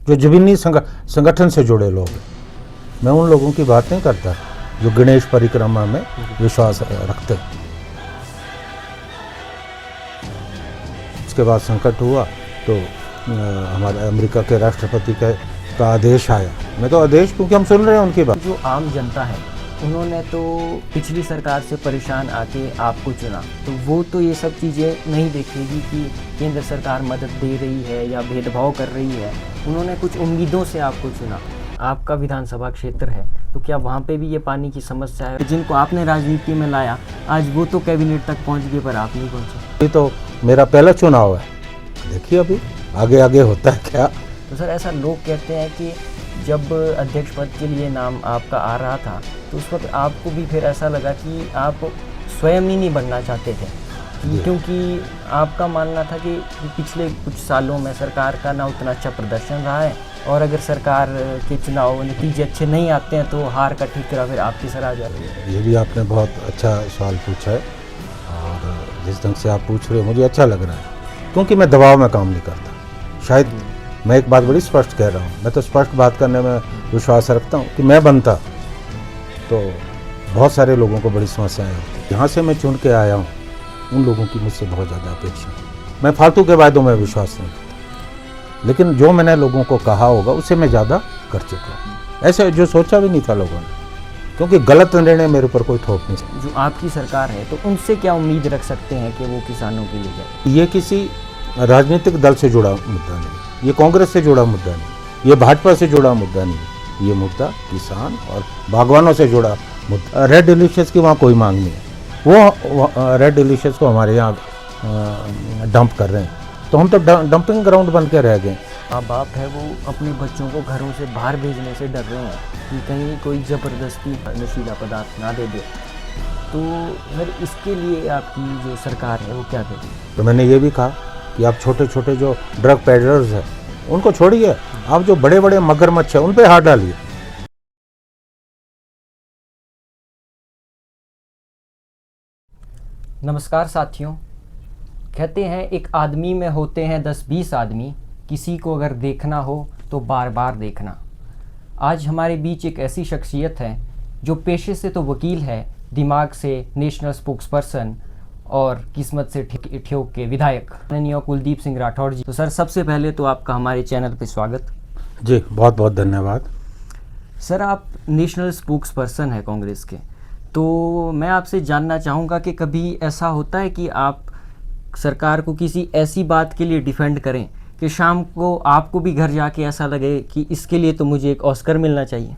जो जमीनी संगठन से जुड़े लोग हैं। मैं उन लोगों की बात नहीं करता जो गणेश परिक्रमा में विश्वास रखते हैं। उसके बाद संकट हुआ तो हमारे अमेरिका के राष्ट्रपति का आदेश आया। मैं तो आदेश क्योंकि हम सुन रहे हैं उनकी बात। जो आम जनता है उन्होंने तो पिछली सरकार से परेशान आके आपको चुना, तो वो तो ये सब चीज़ें नहीं देखेगी कि केंद्र सरकार मदद दे रही है या भेदभाव कर रही है। उन्होंने कुछ उम्मीदों से आपको चुना। आपका विधानसभा क्षेत्र है तो क्या वहाँ पे भी ये पानी की समस्या है? जिनको आपने राजनीति में लाया आज वो तो कैबिनेट तक पहुँच गए पर आप नहीं पहुँचे। ये तो मेरा पहला चुनाव है, देखिए अभी आगे आगे होता है क्या। तो सर ऐसा लोग कहते हैं कि जब अध्यक्ष पद के लिए नाम आपका आ रहा था तो उस वक्त आपको भी फिर ऐसा लगा कि आप स्वयं ही नहीं बनना चाहते थे, क्योंकि आपका मानना था कि पिछले कुछ सालों में सरकार का ना उतना अच्छा प्रदर्शन रहा है और अगर सरकार के चुनाव नतीजे अच्छे नहीं आते हैं तो हार का ठिकरा फिर आपकी सर आ जाती है। ये भी आपने बहुत अच्छा सवाल पूछा है और जिस ढंग से आप पूछ रहे हो मुझे अच्छा लग रहा है, क्योंकि मैं दबाव में काम नहीं करता। शायद मैं एक बात बड़ी स्पष्ट कह रहा हूँ, मैं तो स्पष्ट बात करने में विश्वास रखता हूँ कि मैं बनता तो बहुत सारे लोगों को बड़ी समस्याएं होती। यहाँ से मैं चुन के आया हूँ, उन लोगों की मुझसे बहुत ज़्यादा अपेक्षा है। मैं फालतू के वायदों में विश्वास नहीं करता, लेकिन जो मैंने लोगों को कहा होगा उससे मैं ज़्यादा कर चुका हूँ। ऐसे जो सोचा भी नहीं था लोगों ने, क्योंकि गलत निर्णय मेरे ऊपर कोई थोप नहीं सकता। जो आपकी सरकार है तो उनसे क्या उम्मीद रख सकते हैं कि वो किसानों के लिए जाए? ये किसी राजनीतिक दल से जुड़ा मुद्दा नहीं, ये कांग्रेस से जुड़ा मुद्दा नहीं, ये भाजपा से जुड़ा मुद्दा नहीं, ये मुद्दा किसान और बागवानों से जुड़ा मुद्दा। रेड डिलीशियस की वहाँ कोई मांग नहीं है, वो रेड डिलीशियस को हमारे यहाँ डंप कर रहे हैं, तो हम तो डंपिंग ग्राउंड बन के रह गए। माँ बाप है वो अपने बच्चों को घरों से बाहर भेजने से डर रहे हैं कि कहीं कोई ज़बरदस्ती नशीला पदार्थ ना दे दे, तो फिर इसके लिए आपकी जो सरकार है वो क्या करेगी? तो मैंने ये भी कहा कि आप छोटे छोटे जो ड्रग पेडलर्स हैं उनको छोड़िए, आप जो बड़े बड़े मगरमच्छ हैं उन पे हाथ डालिए। नमस्कार साथियों, कहते हैं एक आदमी में होते हैं 10-20 आदमी, किसी को अगर देखना हो तो बार बार देखना। आज हमारे बीच एक ऐसी शख्सियत है जो पेशे से तो वकील है, दिमाग से नेशनल स्पोक्सपर्सन और किस्मत से ठियोग के विधायक माननीय कुलदीप सिंह राठौड़ जी। तो सर सबसे पहले तो आपका हमारे चैनल पे स्वागत। जी बहुत बहुत धन्यवाद। सर आप नेशनल स्पोक्सपर्सन है कांग्रेस के, तो मैं आपसे जानना चाहूँगा कि कभी ऐसा होता है कि आप सरकार को किसी ऐसी बात के लिए डिफेंड करें कि शाम को आपको भी घर जाके ऐसा लगे कि इसके लिए तो मुझे एक ऑस्कर मिलना चाहिए?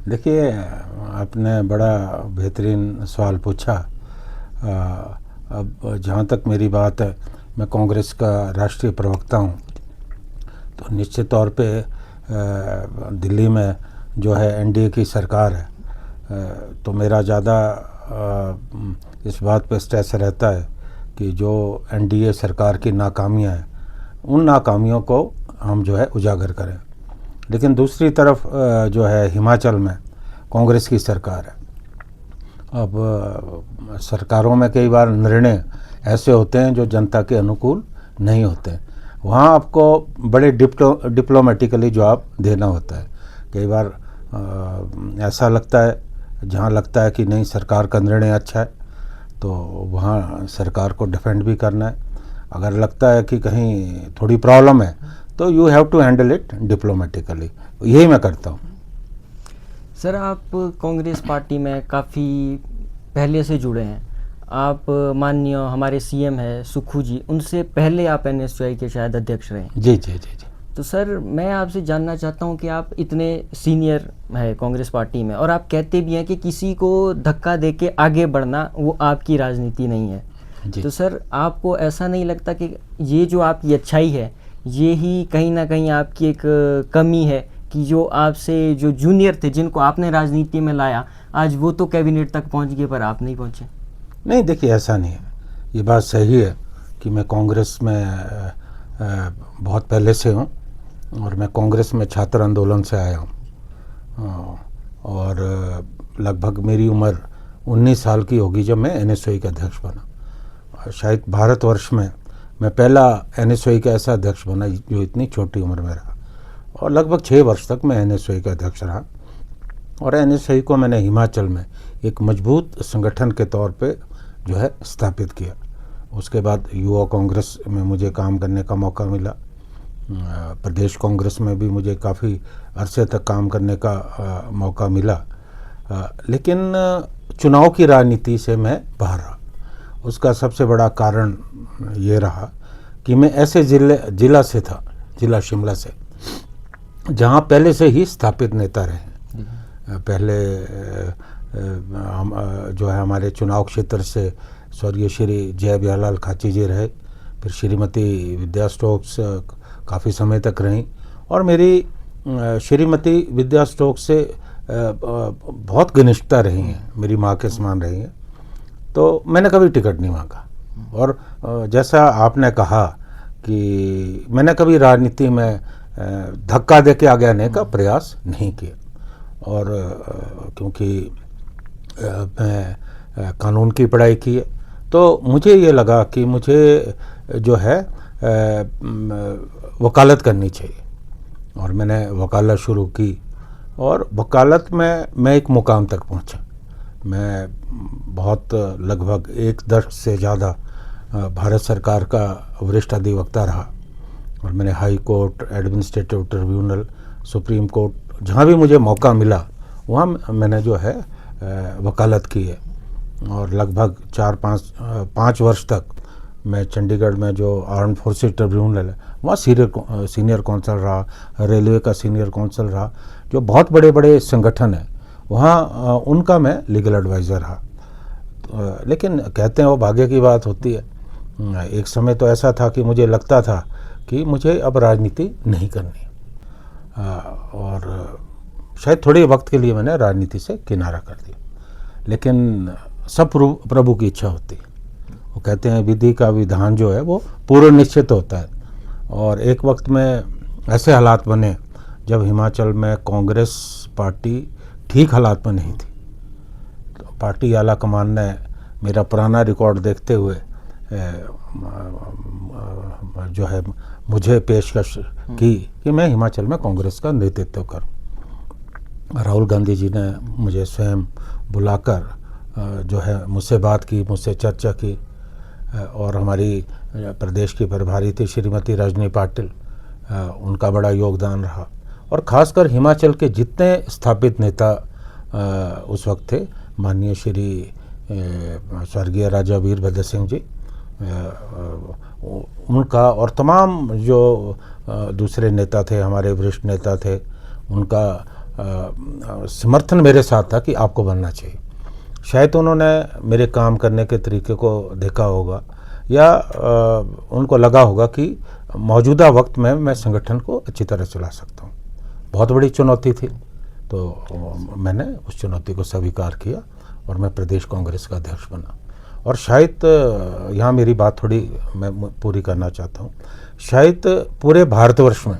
देखिए आपने बड़ा बेहतरीन सवाल पूछा। अब जहाँ तक मेरी बात है, मैं कांग्रेस का राष्ट्रीय प्रवक्ता हूँ, तो निश्चित तौर पे दिल्ली में जो है एनडीए की सरकार है, तो मेरा ज़्यादा इस बात पे स्ट्रेस रहता है कि जो एनडीए सरकार की नाकामियाँ हैं उन नाकामियों को हम जो है उजागर करें। लेकिन दूसरी तरफ जो है हिमाचल में कांग्रेस की सरकार है। अब सरकारों में कई बार निर्णय ऐसे होते हैं जो जनता के अनुकूल नहीं होते, वहाँ आपको बड़े डिप्लोमेटिकली जवाब देना होता है। कई बार ऐसा लगता है, जहाँ लगता है कि नहीं सरकार का निर्णय अच्छा है तो वहाँ सरकार को डिफेंड भी करना है। अगर लगता है कि कहीं थोड़ी प्रॉब्लम है तो you have to handle it diplomatically, यही मैं करता हूँ। सर आप कांग्रेस पार्टी में काफ़ी पहले से जुड़े हैं, आप माननीय हमारे सीएम है सुक्खू जी, उनसे पहले आप एनएसयूआई के शायद अध्यक्ष रहे। जी जी जी जी। तो सर मैं आपसे जानना चाहता हूं कि आप इतने सीनियर है कांग्रेस पार्टी में और आप कहते भी हैं कि किसी को धक्का देके आगे बढ़ना वो आपकी राजनीति नहीं है जी। तो सर आपको ऐसा नहीं लगता कि ये जो आपकी अच्छाई है ये ही कहीं ना कहीं आपकी एक कमी है कि जो आपसे जो जूनियर थे जिनको आपने राजनीति में लाया आज वो तो कैबिनेट तक पहुंच गए पर आप नहीं पहुंचे? नहीं देखिए ऐसा नहीं है, ये बात सही है कि मैं कांग्रेस में बहुत पहले से हूँ और मैं कांग्रेस में छात्र आंदोलन से आया हूँ और लगभग मेरी उम्र 19 साल की होगी जब मैं एनएसयूआई का अध्यक्ष बना। शायद भारतवर्ष में मैं पहला NSOE का ऐसा अध्यक्ष बना जो इतनी छोटी उम्र में रहा, और लगभग 6 वर्ष तक मैं NSOE का अध्यक्ष रहा। और NSOE को मैंने हिमाचल में एक मजबूत संगठन के तौर पे जो है स्थापित किया। उसके बाद युवा कांग्रेस में मुझे काम करने का मौका मिला, प्रदेश कांग्रेस में भी मुझे काफ़ी अरसे तक काम करने का मौका मिला, लेकिन चुनाव की राजनीति से मैं बाहर रहा। उसका सबसे बड़ा कारण ये रहा कि मैं ऐसे जिला से था, जिला शिमला से, जहाँ पहले से ही स्थापित नेता रहे। पहले जो है हमारे चुनाव क्षेत्र से स्वर्गीय श्री जय बिहारलाल खाची जी रहे, फिर श्रीमती विद्या स्टोक्स काफ़ी समय तक रहीं, और मेरी श्रीमती विद्या स्टोक्स से बहुत घनिष्ठता रही हैं, मेरी माँ के समान रही हैं। तो मैंने कभी टिकट नहीं मांगा, और जैसा आपने कहा कि मैंने कभी राजनीति में धक्का दे के आगे आने का प्रयास नहीं किया। और क्योंकि मैं कानून की पढ़ाई की है, तो मुझे ये लगा कि मुझे जो है वकालत करनी चाहिए, और मैंने वकालत शुरू की, और वकालत में मैं एक मुकाम तक पहुंचा। मैं बहुत लगभग 1 दशक से ज़्यादा भारत सरकार का वरिष्ठ अधिवक्ता रहा, और मैंने high court, administrative tribunal, supreme court, जहाँ भी मुझे मौका मिला वहाँ मैंने जो है वकालत की है। और लगभग 4-5 वर्ष तक मैं चंडीगढ़ में जो आर्म्ड फोर्सेस ट्रिब्यूनल है वहाँ सीनियर कौंसल रहा, रेलवे का सीनियर कौंसल रहा, जो बहुत बड़े बड़े संगठन हैं वहाँ उनका मैं लीगल एडवाइज़र रहा। लेकिन कहते हैं वो भाग्य की बात होती है। एक समय तो ऐसा था कि मुझे लगता था कि मुझे अब राजनीति नहीं करनी, और शायद थोड़े वक्त के लिए मैंने राजनीति से किनारा कर दिया। लेकिन सब प्रभु की इच्छा होती है। वो कहते हैं विधि का विधान जो है वो पूर्व निश्चित होता है, और एक वक्त में ऐसे हालात बने जब हिमाचल में कांग्रेस पार्टी ठीक हालात में नहीं थी। तो पार्टी आला कमान ने मेरा पुराना रिकॉर्ड देखते हुए जो है मुझे पेशकश की कि मैं हिमाचल में कांग्रेस का नेतृत्व करूं। राहुल गांधी जी ने मुझे स्वयं बुलाकर जो है मुझसे बात की, मुझसे चर्चा की, और हमारी प्रदेश की प्रभारी थी श्रीमती रजनी पाटिल, उनका बड़ा योगदान रहा। और ख़ासकर हिमाचल के जितने स्थापित नेता उस वक्त थे, माननीय श्री स्वर्गीय राजा वीरभद्र सिंह जी, उनका, और तमाम जो दूसरे नेता थे, हमारे वरिष्ठ नेता थे, उनका समर्थन मेरे साथ था कि आपको बनना चाहिए। शायद उन्होंने मेरे काम करने के तरीके को देखा होगा, या उनको लगा होगा कि मौजूदा वक्त में मैं संगठन को अच्छी तरह चला सकता हूँ। बहुत बड़ी चुनौती थी, तो मैंने उस चुनौती को स्वीकार किया और मैं प्रदेश कांग्रेस का अध्यक्ष बना। और शायद यहाँ मेरी बात थोड़ी मैं पूरी करना चाहता हूँ। शायद पूरे भारतवर्ष में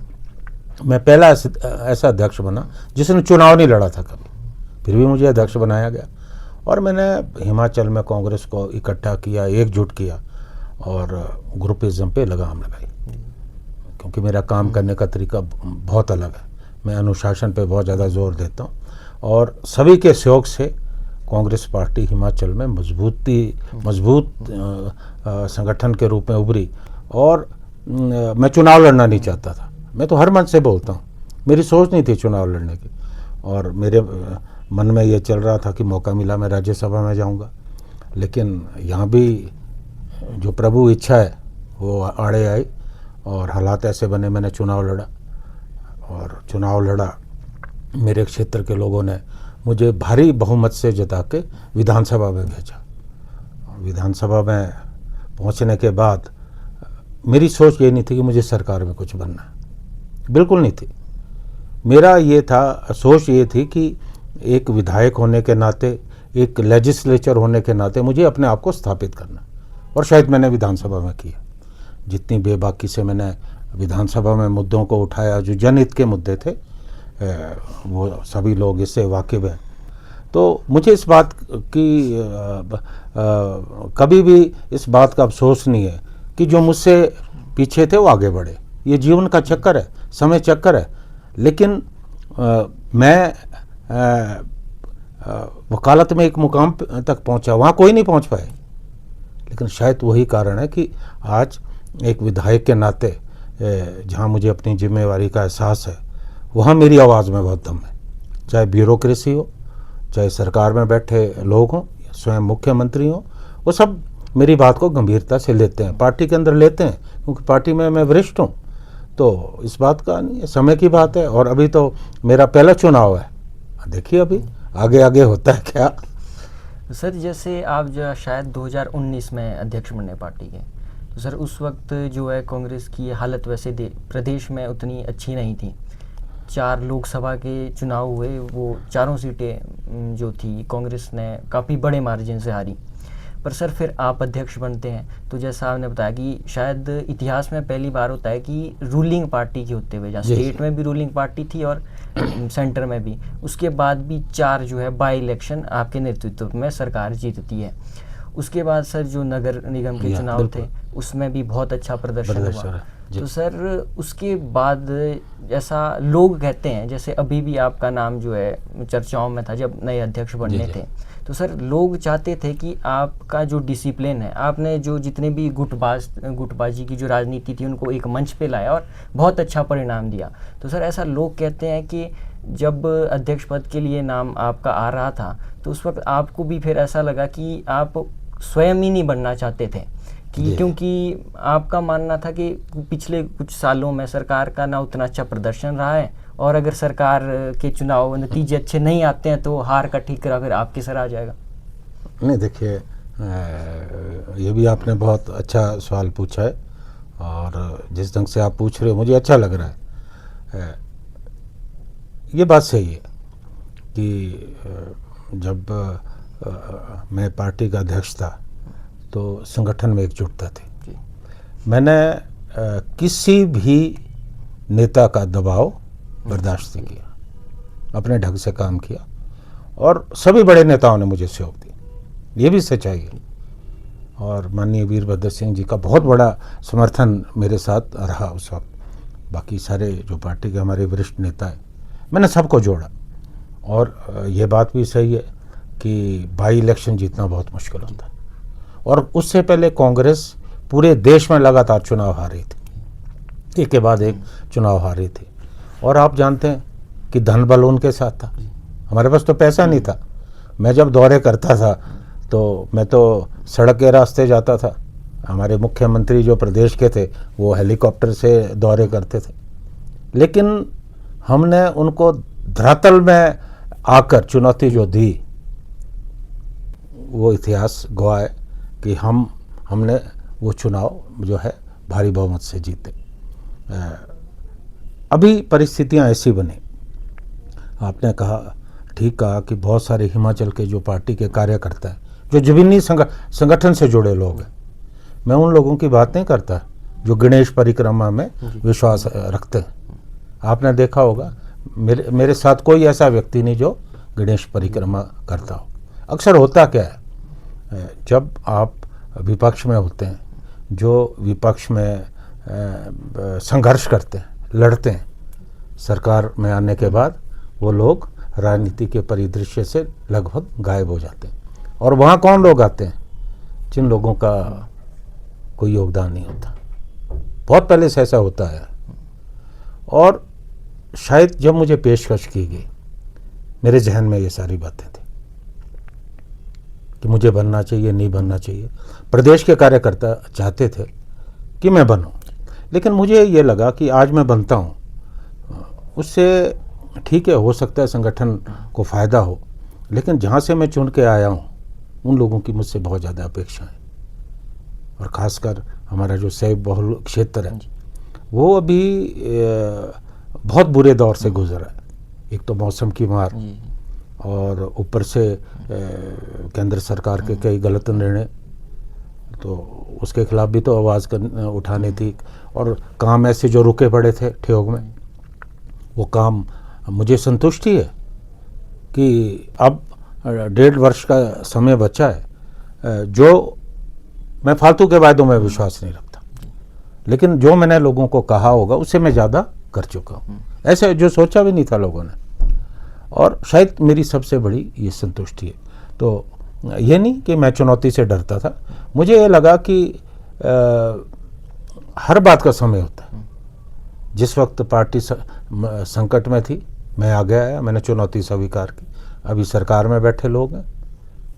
मैं पहला ऐसा अध्यक्ष बना जिसने चुनाव नहीं लड़ा था कभी, फिर भी मुझे अध्यक्ष बनाया गया, और मैंने हिमाचल में कांग्रेस को इकट्ठा किया, एकजुट किया, और ग्रुपिज्म पे लगाम लगाई। क्योंकि मेरा काम करने का तरीका बहुत अलग है, मैं अनुशासन पे बहुत ज़्यादा जोर देता हूँ, और सभी के सहयोग से कांग्रेस पार्टी हिमाचल में मजबूत संगठन के रूप में उभरी। और मैं चुनाव लड़ना नहीं चाहता था, मैं तो हर मन से बोलता हूँ, मेरी सोच नहीं थी चुनाव लड़ने की, और मेरे मन में ये चल रहा था कि मौका मिला मैं राज्यसभा में जाऊँगा। लेकिन यहाँ भी जो प्रभु इच्छा है वो आड़े आई, और हालात ऐसे बने, मैंने चुनाव लड़ा, और चुनाव लड़ा, मेरे क्षेत्र के लोगों ने मुझे भारी बहुमत से जिता के विधानसभा में भेजा। विधानसभा में पहुंचने के बाद मेरी सोच ये नहीं थी कि मुझे सरकार में कुछ बनना है, बिल्कुल नहीं थी। मेरा ये था, सोच ये थी कि एक विधायक होने के नाते, एक लेजिस्लेचर होने के नाते मुझे अपने आप को स्थापित करना, और शायद मैंने विधानसभा में किया। जितनी बेबाकी से मैंने विधानसभा में मुद्दों को उठाया जो जनहित के मुद्दे थे, वो सभी लोग इससे वाकिफ़ हैं। तो मुझे इस बात की कभी भी इस बात का अफसोस नहीं है कि जो मुझसे पीछे थे वो आगे बढ़े। ये जीवन का चक्कर है, समय चक्कर है। लेकिन मैं वकालत में एक मुकाम तक पहुंचा, वहाँ कोई नहीं पहुंच पाए। लेकिन शायद वही कारण है कि आज एक विधायक के नाते जहाँ मुझे अपनी जिम्मेवारी का एहसास है, वहाँ मेरी आवाज़ में बहुत दम है। चाहे ब्यूरोक्रेसी हो, चाहे सरकार में बैठे लोग हों, स्वयं मुख्यमंत्री हों, वो सब मेरी बात को गंभीरता से लेते हैं, पार्टी के अंदर लेते हैं, क्योंकि पार्टी में मैं वरिष्ठ हूँ। तो इस बात का नहीं है, समय की बात है। और अभी तो मेरा पहला चुनाव है, देखिए अभी आगे आगे होता है क्या। सर जैसे आप जो शायद 2019 में अध्यक्ष बने पार्टी के, तो सर उस वक्त जो है कांग्रेस की हालत वैसे प्रदेश में उतनी अच्छी नहीं थी। 4 लोकसभा के चुनाव हुए, वो चारों सीटें जो थी कांग्रेस ने काफ़ी बड़े मार्जिन से हारी। पर सर फिर आप अध्यक्ष बनते हैं, तो जैसा आपने बताया कि शायद इतिहास में पहली बार होता है कि रूलिंग पार्टी के होते हुए, जहाँ स्टेट में भी रूलिंग पार्टी थी और सेंटर में भी, उसके बाद भी 4 जो है बाई इलेक्शन आपके नेतृत्व में सरकार जीतती है। उसके बाद सर जो नगर निगम के चुनाव थे, उसमें भी बहुत अच्छा प्रदर्शन हुआ। तो सर उसके बाद जैसा लोग कहते हैं, जैसे अभी भी आपका नाम जो है चर्चाओं में था जब नए अध्यक्ष बनने थे, तो सर लोग चाहते थे कि आपका जो डिसिप्लिन है, आपने जो जितने भी गुटबाजी की जो राजनीति थी उनको एक मंच पे लाया और बहुत अच्छा परिणाम दिया। तो सर ऐसा लोग कहते हैं कि जब अध्यक्ष पद के लिए नाम आपका आ रहा था, तो उस वक्त आपको भी फिर ऐसा लगा कि आप स्वयं ही नहीं बनना चाहते थे, कि क्योंकि आपका मानना था कि पिछले कुछ सालों में सरकार का ना उतना अच्छा प्रदर्शन रहा है, और अगर सरकार के चुनाव नतीजे अच्छे नहीं आते हैं तो हार का ठीकरा फिर आपके सर आ जाएगा। नहीं देखिए, ये भी आपने बहुत अच्छा सवाल पूछा है, और जिस ढंग से आप पूछ रहे हो मुझे अच्छा लग रहा है। ये बात सही है कि जब मैं पार्टी का अध्यक्ष था तो संगठन में एकजुटता थी। मैंने किसी भी नेता का दबाव बर्दाश्त नहीं किया, अपने ढंग से काम किया, और सभी बड़े नेताओं ने मुझे सहयोग दिया, ये भी सच्चाई है। और माननीय वीरभद्र सिंह जी का बहुत बड़ा समर्थन मेरे साथ रहा उस वक्त। बाकी सारे जो पार्टी के हमारे वरिष्ठ नेता हैं, मैंने सबको जोड़ा। और ये बात भी सही है कि बाई इलेक्शन जीतना बहुत मुश्किल होता है, और उससे पहले कांग्रेस पूरे देश में लगातार चुनाव हार रही थी, एक के बाद एक चुनाव हार रही थी। और आप जानते हैं कि धन बल उनके साथ था, हमारे पास तो पैसा नहीं था। मैं जब दौरे करता था तो मैं तो सड़क के रास्ते जाता था, हमारे मुख्यमंत्री जो प्रदेश के थे वो हेलीकॉप्टर से दौरे करते थे। लेकिन हमने उनको धरातल में आकर चुनौती जो दी, वो इतिहास गवाह है कि हमने वो चुनाव जो है भारी बहुमत से जीते। अभी परिस्थितियां ऐसी बनी, आपने कहा, ठीक कहा कि बहुत सारे हिमाचल के जो पार्टी के कार्यकर्ता हैं, जो जमीनी संगठन से जुड़े लोग हैं, मैं उन लोगों की बात नहीं करता जो गणेश परिक्रमा में विश्वास रखते हैं। आपने देखा होगा मेरे साथ कोई ऐसा व्यक्ति नहीं जो गणेश परिक्रमा करता हो। अक्सर होता क्या है, जब आप विपक्ष में होते हैं, जो विपक्ष में संघर्ष करते हैं, लड़ते हैं, सरकार में आने के बाद वो लोग राजनीति के परिदृश्य से लगभग गायब हो जाते हैं। और वहाँ कौन लोग आते हैं? जिन लोगों का कोई योगदान नहीं होता। बहुत पहले से ऐसा होता है। और शायद जब मुझे पेशकश की गई, मेरे जहन में ये सारी बातें थी कि मुझे बनना चाहिए, नहीं बनना चाहिए। प्रदेश के कार्यकर्ता चाहते थे कि मैं बनूं, लेकिन मुझे ये लगा कि आज मैं बनता हूं, उससे ठीक है, हो सकता है संगठन को फ़ायदा हो, लेकिन जहाँ से मैं चुन के आया हूँ उन लोगों की मुझसे बहुत ज़्यादा अपेक्षा है। और ख़ासकर हमारा जो सैब बहुल क्षेत्र है वो अभी बहुत बुरे दौर से गुजरा है। एक तो मौसम की मार, और ऊपर से केंद्र सरकार के कई गलत निर्णय, तो उसके खिलाफ भी तो आवाज़ उठानी थी। और काम ऐसे जो रुके पड़े थे ठियोग में, वो काम, मुझे संतुष्टि है कि अब 1.5 वर्ष का समय बचा है। जो मैं फालतू के वायदों में विश्वास नहीं रखता, लेकिन जो मैंने लोगों को कहा होगा उससे मैं ज़्यादा कर चुका हूँ, ऐसे जो सोचा भी नहीं था लोगों ने। और शायद मेरी सबसे बड़ी ये संतुष्टि है। तो ये नहीं कि मैं चुनौती से डरता था, मुझे ये लगा कि हर बात का समय होता है। जिस वक्त पार्टी संकट में थी, मैं आगे आया, मैंने चुनौती स्वीकार की। अभी सरकार में बैठे लोग हैं,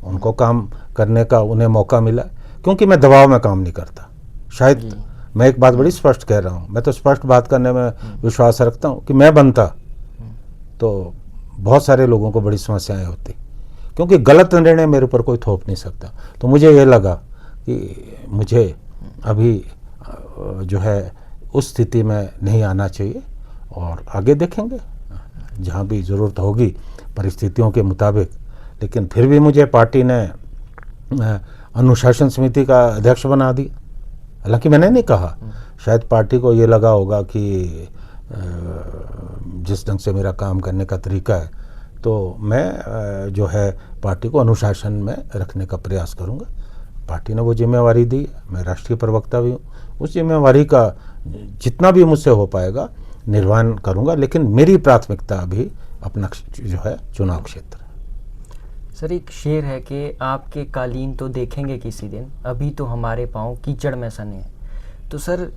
उनको काम करने का उन्हें मौका मिला, क्योंकि मैं दबाव में काम नहीं करता। शायद मैं एक बात बड़ी स्पष्ट कह रहा हूँ, मैं तो स्पष्ट बात करने में विश्वास रखता हूँ कि मैं बनता तो बहुत सारे लोगों को बड़ी समस्याएं होती, क्योंकि गलत निर्णय मेरे ऊपर कोई थोप नहीं सकता। तो मुझे ये लगा कि मुझे अभी जो है उस स्थिति में नहीं आना चाहिए, और आगे देखेंगे जहाँ भी ज़रूरत होगी परिस्थितियों के मुताबिक। लेकिन फिर भी मुझे पार्टी ने अनुशासन समिति का अध्यक्ष बना दिया। हालांकि मैंने नहीं कहा, शायद पार्टी को ये लगा होगा कि जिस ढंग से मेरा काम करने का तरीका है, तो मैं जो है पार्टी को अनुशासन में रखने का प्रयास करूंगा। पार्टी ने वो जिम्मेवारी दी, मैं राष्ट्रीय प्रवक्ता भी हूँ, उस जिम्मेवारी का जितना भी मुझसे हो पाएगा निर्वहन करूंगा। लेकिन मेरी प्राथमिकता अभी अपना जो है चुनाव क्षेत्र है। सर, एक शेर है कि आपके कालीन तो देखेंगे किसी दिन, अभी तो हमारे पाँव कीचड़ में सने हैं। तो सर,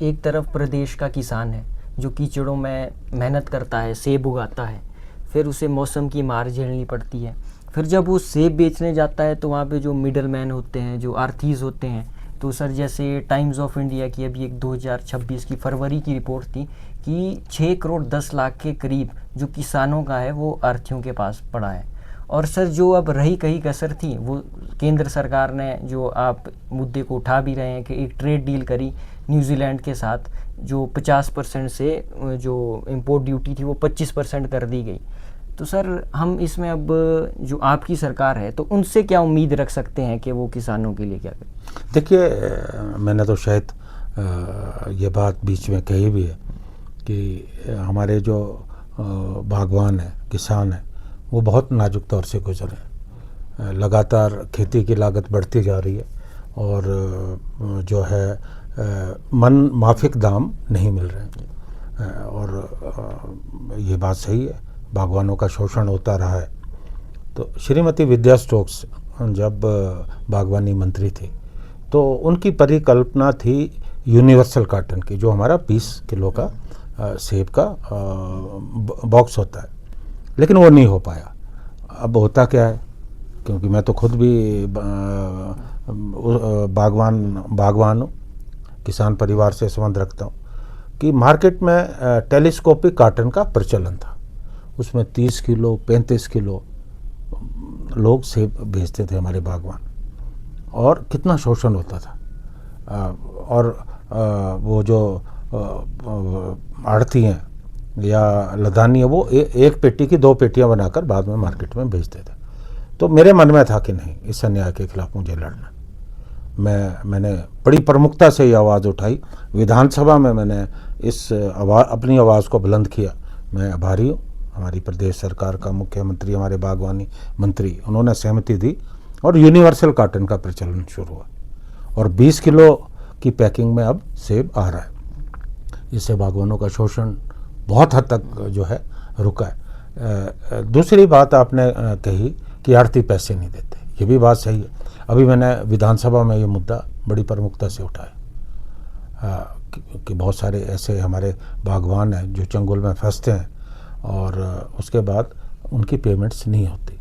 एक तरफ प्रदेश का किसान है जो कीचड़ों में मेहनत करता है, सेब उगाता है, फिर उसे मौसम की मार झेलनी पड़ती है। फिर जब वो सेब बेचने जाता है तो वहाँ पे जो मिडल मैन होते हैं, जो आर्थीज होते हैं, तो सर जैसे टाइम्स ऑफ इंडिया की अभी एक 2026 की फरवरी की रिपोर्ट थी कि 6 करोड़ 10 लाख के करीब जो किसानों का है वो आर्थियों के पास पड़ा है। और सर जो अब रही कहीं कसर थी, वो केंद्र सरकार ने, जो आप मुद्दे को उठा भी रहे हैं, कि एक ट्रेड डील करी न्यूजीलैंड के साथ, जो 50% से जो इम्पोर्ट ड्यूटी थी वो 25% कर दी गई। तो सर हम इसमें अब जो आपकी सरकार है तो उनसे क्या उम्मीद रख सकते हैं कि वो किसानों के लिए क्या करें? देखिए, मैंने तो शायद ये बात बीच में कही भी है कि हमारे जो बागवान हैं, किसान हैं, वो बहुत नाजुक दौर से गुजरे हैं। लगातार खेती की लागत बढ़ती जा रही है और जो है मन माफिक दाम नहीं मिल रहे हैं। और ये बात सही है, बागवानों का शोषण होता रहा है। तो श्रीमती विद्या स्टोक्स जब बागवानी मंत्री थी तो उनकी परिकल्पना थी यूनिवर्सल कार्टन की, जो हमारा 20 किलो का सेब का बॉक्स होता है, लेकिन वो नहीं हो पाया। अब होता क्या है, क्योंकि मैं तो खुद भी बागवान हूँ, किसान परिवार से संबंध रखता हूँ, कि मार्केट में टेलीस्कोपिक कार्टन का प्रचलन था। उसमें 30 किलो 35 किलो लोग सेब बेचते थे हमारे बागवान, और कितना शोषण होता था। और वो जो आड़ती हैं या लदानी है, वो एक पेटी की 2 पेटियां बनाकर बाद में मार्केट में बेचते थे। तो मेरे मन में था कि नहीं, इस अन्याय के खिलाफ मुझे लड़ना। मैंने बड़ी प्रमुखता से ये आवाज़ उठाई, विधानसभा में मैंने अपनी आवाज़ को बुलंद किया। मैं आभारी हूँ हमारी प्रदेश सरकार का, मुख्यमंत्री, हमारे बागवानी मंत्री, उन्होंने सहमति दी और यूनिवर्सल कार्टन का प्रचलन शुरू हुआ, और 20 किलो की पैकिंग में अब सेब आ रहा है। इससे बागवानों का शोषण बहुत हद तक जो है रुका है। दूसरी बात आपने कही कि आड़ती पैसे नहीं देते, ये भी बात सही है। अभी मैंने विधानसभा में ये मुद्दा बड़ी प्रमुखता से उठाया कि बहुत सारे ऐसे हमारे बागवान हैं जो चंगुल में फंसते हैं और उसके बाद उनकी पेमेंट्स नहीं होती।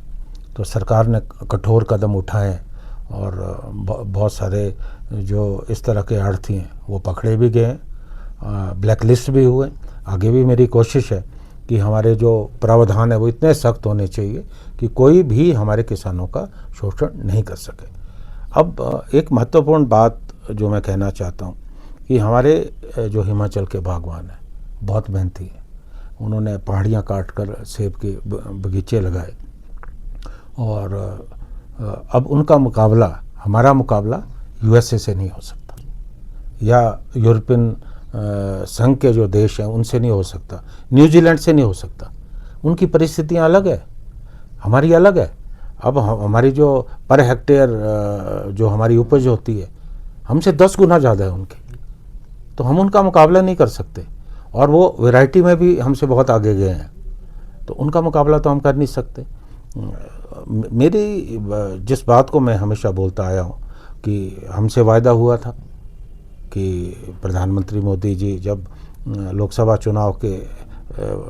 तो सरकार ने कठोर कदम उठाए और बहुत सारे जो इस तरह के आड़ती हैं वो पकड़े भी गए, ब्लैक लिस्ट भी हुए। आगे भी मेरी कोशिश है कि हमारे जो प्रावधान है वो इतने सख्त होने चाहिए कि कोई भी हमारे किसानों का शोषण नहीं कर सके। अब एक महत्वपूर्ण बात जो मैं कहना चाहता हूँ कि हमारे जो हिमाचल के बागवान हैं बहुत मेहनती हैं। उन्होंने पहाड़ियाँ काट कर सेब के बगीचे लगाए, और अब उनका मुकाबला, हमारा मुकाबला यूएसए से नहीं हो सकता, या यूरोपियन संघ के जो देश हैं उनसे नहीं हो सकता, न्यूजीलैंड से नहीं हो सकता। उनकी परिस्थितियाँ अलग है, हमारी अलग है। अब हमारी जो पर हेक्टेयर जो हमारी उपज होती है हमसे 10 गुना ज़्यादा है उनकी। तो हम उनका मुकाबला नहीं कर सकते, और वो वैरायटी में भी हमसे बहुत आगे गए हैं, तो उनका मुकाबला तो हम कर नहीं सकते। मेरी जिस बात को मैं हमेशा बोलता आया हूँ कि हमसे वायदा हुआ था कि प्रधानमंत्री मोदी जी जब लोकसभा चुनाव के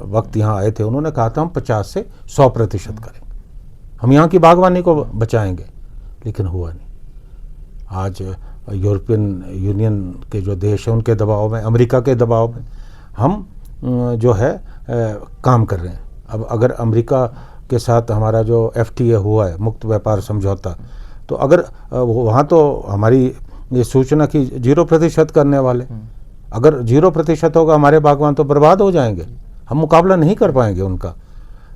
वक्त यहाँ आए थे, उन्होंने कहा था हम 50 से 100% करेंगे, हम यहाँ की बागवानी को बचाएंगे, लेकिन हुआ नहीं। आज यूरोपियन यूनियन के जो देश हैं उनके दबाव में, अमेरिका के दबाव में हम जो है काम कर रहे हैं। अब अगर अमेरिका के साथ हमारा जो FTA हुआ है, मुक्त व्यापार समझौता, तो अगर वहाँ तो हमारी ये सूचना कि 0% करने वाले, अगर 0% होगा हमारे बागवान तो बर्बाद हो जाएंगे, हम मुकाबला नहीं कर पाएंगे उनका।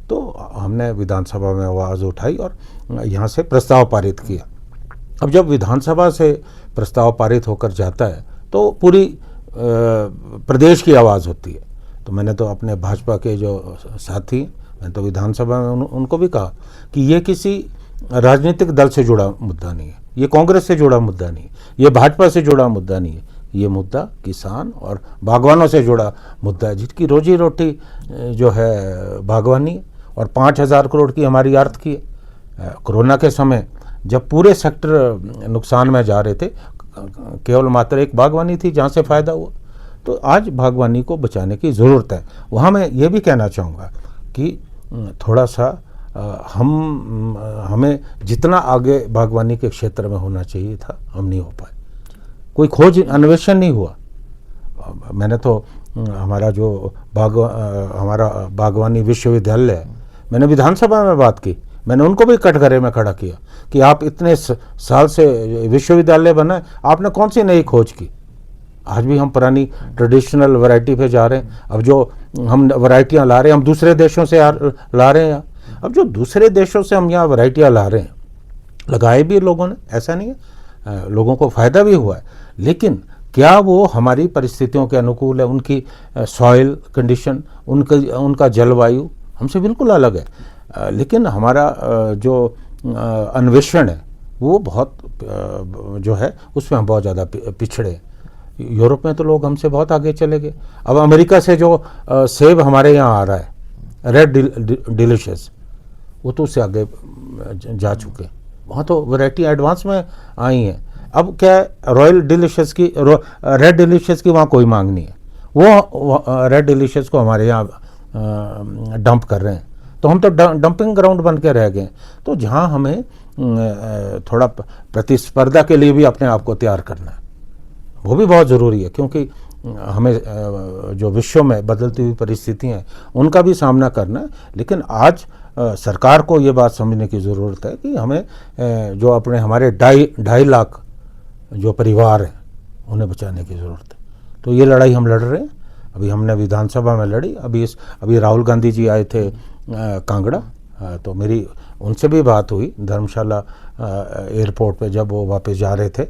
तो हमने विधानसभा में आवाज़ उठाई और यहाँ से प्रस्ताव पारित किया। अब जब विधानसभा से प्रस्ताव पारित होकर जाता है तो पूरी प्रदेश की आवाज़ होती है। तो मैंने तो अपने भाजपा के जो साथी, मैंने तो विधानसभा में उनको भी कहा कि ये किसी राजनीतिक दल से जुड़ा मुद्दा नहीं है, ये कांग्रेस से जुड़ा मुद्दा नहीं है, ये भाजपा से जुड़ा मुद्दा नहीं है, ये मुद्दा किसान और बागवानों से जुड़ा मुद्दा है, जिसकी रोजी रोटी जो है बागवानी है, और 5,000 करोड़ की हमारी अर्थ की है। कोरोना के समय जब पूरे सेक्टर नुकसान में जा रहे थे, केवल मात्र एक बागवानी थी जहाँ से फ़ायदा हुआ। तो आज बागवानी को बचाने की ज़रूरत है। वहाँ मैं ये भी कहना चाहूँगा कि थोड़ा सा हमें जितना आगे बागवानी के क्षेत्र में होना चाहिए था, हम नहीं हो पाए। कोई खोज अन्वेषण नहीं हुआ। मैंने तो हमारा जो हमारा बागवानी विश्वविद्यालय है, मैंने विधानसभा में बात की, मैंने उनको भी कटघरे में खड़ा किया कि आप इतने साल से विश्वविद्यालय बना, आपने कौन सी नई खोज की। आज भी हम पुरानी ट्रेडिशनल वैरायटी पे जा रहे हैं। अब जो हम वैरायटियाँ ला रहे हैं, हम दूसरे देशों से ला रहे हैं। अब जो दूसरे देशों से हम यहाँ वैरायटियाँ ला रहे हैं, लगाए भी लोगों ने, ऐसा नहीं है, लोगों को फ़ायदा भी हुआ है, लेकिन क्या वो हमारी परिस्थितियों के अनुकूल है? उनकी सॉइल कंडीशन, उनका जलवायु हमसे बिल्कुल अलग है। लेकिन हमारा जो अन्वेषण है वो बहुत जो है उसमें हम बहुत ज़्यादा पिछड़े हैं। यूरोप में तो लोग हमसे बहुत आगे चले गए। अब अमेरिका से जो सेब हमारे यहाँ आ रहा है, रेड डिलीशियस, वो तो उससे आगे जा चुके हैं। वहाँ तो वैरायटी एडवांस में आई हैं। अब क्या है, रॉयल डिलीशियस की, रेड डिलीशियस की वहाँ कोई मांग नहीं है। वो रेड डिलीशियस को हमारे यहाँ डंप कर रहे हैं, तो हम तो डंपिंग ग्राउंड बन के रह गए। तो जहाँ हमें थोड़ा प्रतिस्पर्धा के लिए भी अपने आप को तैयार करना है, वो भी बहुत ज़रूरी है, क्योंकि हमें जो विश्व में बदलती हुई परिस्थितियाँ हैं उनका भी सामना करना है। लेकिन आज सरकार को ये बात समझने की ज़रूरत है कि हमें जो हमारे 2.5 लाख जो परिवार हैं उन्हें बचाने की ज़रूरत है। तो ये लड़ाई हम लड़ रहे हैं। अभी हमने विधानसभा में लड़ी, अभी राहुल गांधी जी आए थे कांगड़ा, तो मेरी उनसे भी बात हुई धर्मशाला एयरपोर्ट पे। जब वो वापस जा रहे थे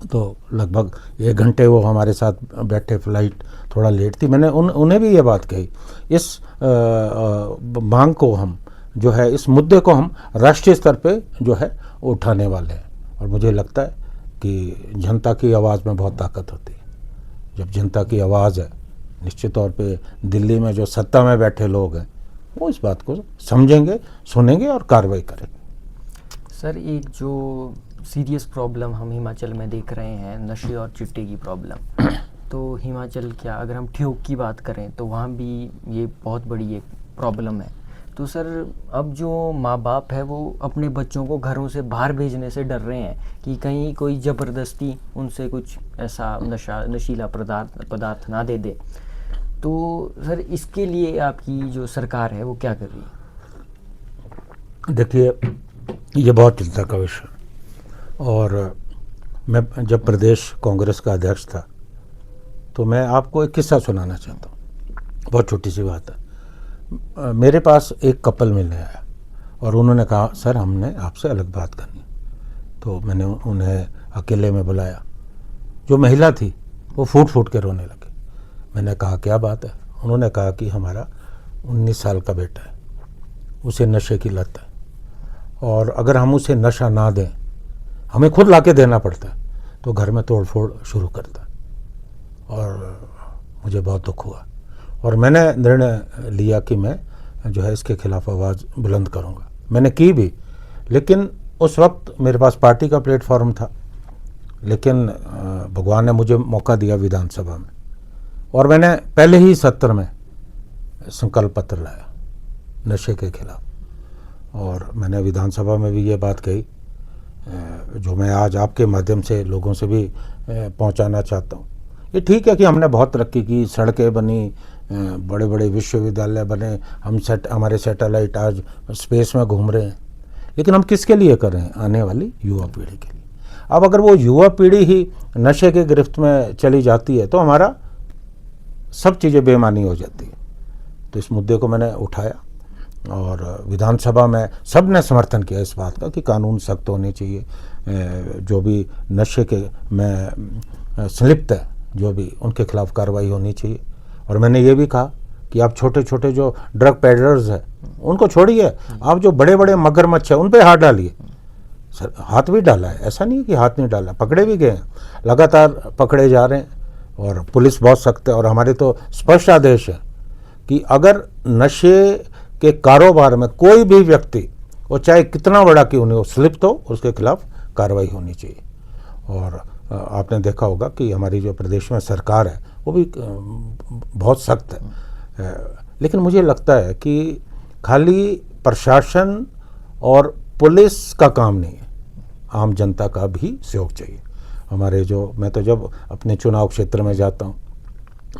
तो लगभग 1 घंटे वो हमारे साथ बैठे, फ्लाइट थोड़ा लेट थी। मैंने उन्हें भी ये बात कही, इस मांग को हम जो है, इस मुद्दे को हम राष्ट्रीय स्तर पे जो है उठाने वाले हैं। और मुझे लगता है कि जनता की आवाज़ में बहुत ताकत होती है। जब जनता की आवाज़ है, निश्चित तौर पे दिल्ली में जो सत्ता में बैठे लोग हैं वो इस बात को समझेंगे, सुनेंगे और कार्रवाई करेंगे। सर, एक जो सीरियस प्रॉब्लम हम हिमाचल में देख रहे हैं, नशे और चिट्टे की प्रॉब्लम, तो हिमाचल क्या, अगर हम ठियोग की बात करें तो वहाँ भी ये बहुत बड़ी एक प्रॉब्लम है। तो सर, अब जो माँ बाप है वो अपने बच्चों को घरों से बाहर भेजने से डर रहे हैं कि कहीं कोई ज़बरदस्ती उनसे कुछ ऐसा नशीला पदार्थ ना दे दे। तो सर, इसके लिए आपकी जो सरकार है वो क्या कर रही है? देखिए, ये बहुत चिंता का विषय, और मैं जब प्रदेश कांग्रेस का अध्यक्ष था तो मैं आपको एक किस्सा सुनाना चाहता हूँ। बहुत छोटी सी बात है। मेरे पास एक कपल मिलने आया और उन्होंने कहा, सर हमने आपसे अलग बात करनी। तो मैंने उन्हें अकेले में बुलाया। जो महिला थी वो फूट के रोने लगी। मैंने कहा, क्या बात है? उन्होंने कहा कि हमारा 19 साल का बेटा है, उसे नशे की लत है, और अगर हम उसे नशा ना दें, हमें खुद लाके देना पड़ता है, तो घर में तोड़ फोड़ शुरू करता है। और मुझे बहुत दुख हुआ और मैंने निर्णय लिया कि मैं जो है इसके खिलाफ आवाज़ बुलंद करूंगा। मैंने की भी, लेकिन उस वक्त मेरे पास पार्टी का प्लेटफॉर्म था, लेकिन भगवान ने मुझे मौका दिया विधानसभा में और मैंने पहले ही सत्र में संकल्प पत्र लाया नशे के खिलाफ। और मैंने विधानसभा में भी ये बात कही जो मैं आज आपके माध्यम से लोगों से भी पहुंचाना चाहता हूँ। ये ठीक है कि हमने बहुत तरक्की की, सड़कें बनी, बड़े बड़े विश्वविद्यालय बने, हमारे सैटेलाइट आज स्पेस में घूम रहे हैं, लेकिन हम किसके लिए कर रहे हैं? आने वाली युवा पीढ़ी के लिए। अब अगर वो युवा पीढ़ी ही नशे के गिरफ्त में चली जाती है तो हमारा सब चीज़ें बेमानी हो जाती है। तो इस मुद्दे को मैंने उठाया और विधानसभा में सब ने समर्थन किया इस बात का कि कानून सख्त होने चाहिए, जो भी नशे के में संलिप्त है जो भी, उनके खिलाफ कार्रवाई होनी चाहिए। और मैंने ये भी कहा कि आप छोटे छोटे जो ड्रग पेडलर्स हैं उनको छोड़िए, आप जो बड़े बड़े मगरमच्छ हैं उन पे हाथ डालिए। सर हाथ भी डाला है, ऐसा नहीं है कि हाथ नहीं डाला, पकड़े भी गए हैं, लगातार पकड़े जा रहे हैं और पुलिस बहुत सख्त है। और हमारे तो स्पष्ट आदेश है कि अगर नशे के कारोबार में कोई भी व्यक्ति, वो चाहे कितना बड़ा क्यों नहीं हो, संलिप्त हो, उसके खिलाफ कार्रवाई होनी चाहिए। और आपने देखा होगा कि हमारी जो प्रदेश में सरकार है वो भी बहुत सख्त है। लेकिन मुझे लगता है कि खाली प्रशासन और पुलिस का काम नहीं है, आम जनता का भी सहयोग चाहिए। हमारे जो, मैं तो जब अपने चुनाव क्षेत्र में जाता हूँ,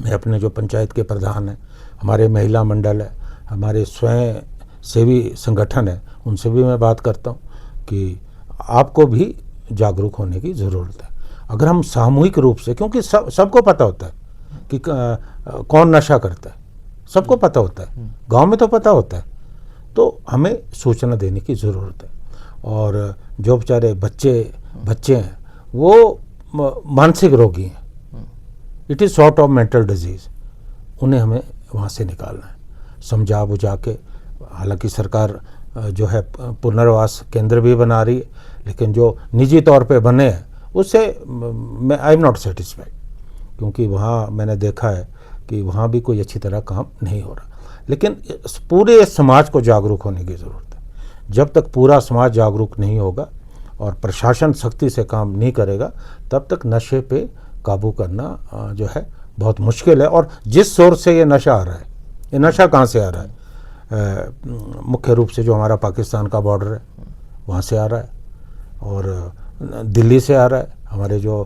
मैं अपने जो पंचायत के प्रधान हैं, हमारे महिला मंडल है, हमारे स्वयं सेवी संगठन है, उनसे भी मैं बात करता हूँ कि आपको भी जागरूक होने की ज़रूरत है। अगर हम सामूहिक रूप से, क्योंकि सबको पता होता है कि कौन नशा करता है, सबको पता होता है, गांव में तो पता होता है, तो हमें सूचना देने की ज़रूरत है। और जो बेचारे बच्चे हैं वो मानसिक रोगी हैं, it is sort of mental disease, उन्हें हमें वहाँ से निकालना है, समझा बुझा के। हालांकि सरकार जो है पुनर्वास केंद्र भी बना रही है, लेकिन जो निजी तौर पे बने हैं उससे मैं आई एम नॉट सेटिस्फाइड, क्योंकि वहाँ मैंने देखा है कि वहाँ भी कोई अच्छी तरह काम नहीं हो रहा। लेकिन पूरे समाज को जागरूक होने की ज़रूरत है। जब तक पूरा समाज जागरूक नहीं होगा और प्रशासन सख्ती से काम नहीं करेगा, तब तक नशे पे काबू करना जो है बहुत मुश्किल है। और जिस सोर्स से ये नशा आ रहा है, ये नशा कहाँ से आ रहा है? मुख्य रूप से जो हमारा पाकिस्तान का बॉर्डर है वहाँ से आ रहा है और दिल्ली से आ रहा है। हमारे जो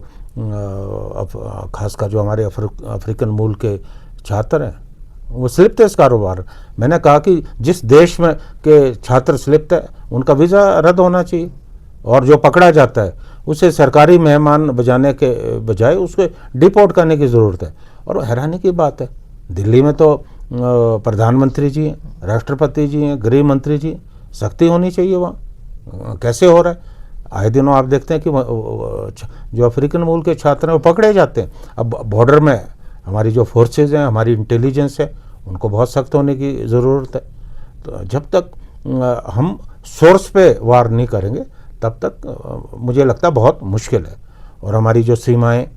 खासकर जो हमारे अफ्रीकन मूल के छात्र हैं वो स्लिप्त है इस कारोबार। मैंने कहा कि जिस देश में के छात्र स्लिप्त है उनका वीज़ा रद्द होना चाहिए और जो पकड़ा जाता है उसे सरकारी मेहमान बजाने के बजाय उसको डिपोर्ट करने की ज़रूरत है। और हैरानी की बात है, दिल्ली में तो प्रधानमंत्री जी हैं, राष्ट्रपति जी हैं, गृह मंत्री जी, सख्ती होनी चाहिए। वहाँ कैसे हो रहा है? आए दिनों आप देखते हैं कि जो अफ्रीकन मूल के छात्र हैं वो पकड़े जाते हैं। अब बॉर्डर में हमारी जो फोर्सेज हैं, हमारी इंटेलिजेंस है, उनको बहुत सख्त होने की ज़रूरत है। तो जब तक हम सोर्स पे वार नहीं करेंगे तब तक मुझे लगता है बहुत मुश्किल है। और हमारी जो सीमाएं,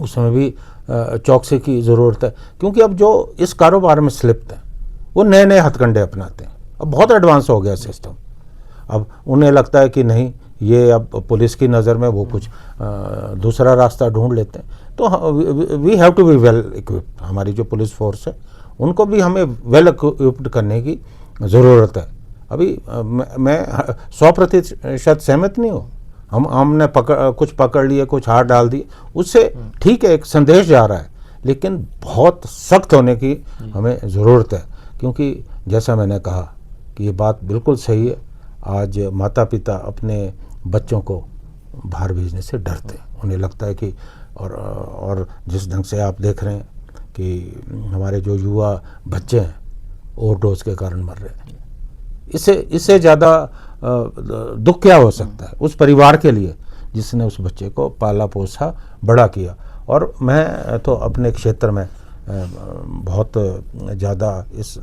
उसमें भी चौकसी की ज़रूरत है, क्योंकि अब जो इस कारोबार में स्लिप्त हैं वो नए नए हथकंडे अपनाते हैं। अब बहुत एडवांस हो गया सिस्टम। अब उन्हें लगता है कि नहीं, ये अब पुलिस की नज़र में वो कुछ दूसरा रास्ता ढूंढ लेते हैं। तो we have to be well equipped. हमारी जो पुलिस फोर्स है उनको भी हमें वेल इक्विप्ड करने की ज़रूरत है। अभी मैं 100% सहमत नहीं हूँ। हमने कुछ पकड़ लिए, कुछ हाथ डाल दिए, उससे ठीक है, एक संदेश जा रहा है, लेकिन बहुत सख्त होने की हमें ज़रूरत है। क्योंकि जैसा मैंने कहा कि ये बात बिल्कुल सही है, आज माता पिता अपने बच्चों को बाहर भेजने से डरते हैं। उन्हें लगता है कि और जिस ढंग से आप देख रहे हैं कि हमारे जो युवा बच्चे हैं ओवरडोज के कारण मर रहे हैं, इससे ज़्यादा दुख क्या हो सकता है उस परिवार के लिए जिसने उस बच्चे को पाला पोसा बड़ा किया। और मैं तो अपने क्षेत्र में बहुत ज़्यादा इस